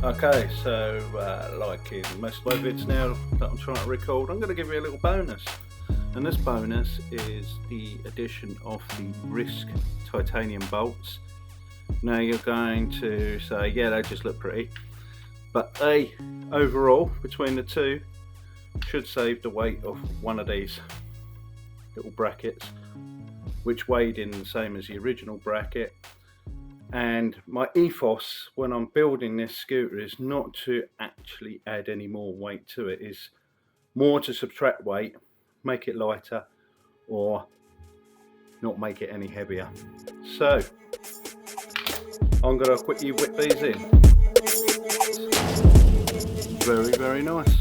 Okay, so like in most of my vids now that I'm trying to record, I'm going to give you a little bonus. And this bonus is the addition of the Risk titanium bolts. Now you're going to say, yeah, they just look pretty, but they overall between the two should save the weight of one of these little brackets, which weighed in the same as the original bracket. And my ethos when I'm building this scooter is not to actually add any more weight to it, is more to subtract weight, make it lighter, or not make it any heavier. So I'm going to quickly whip these in. Very, very nice.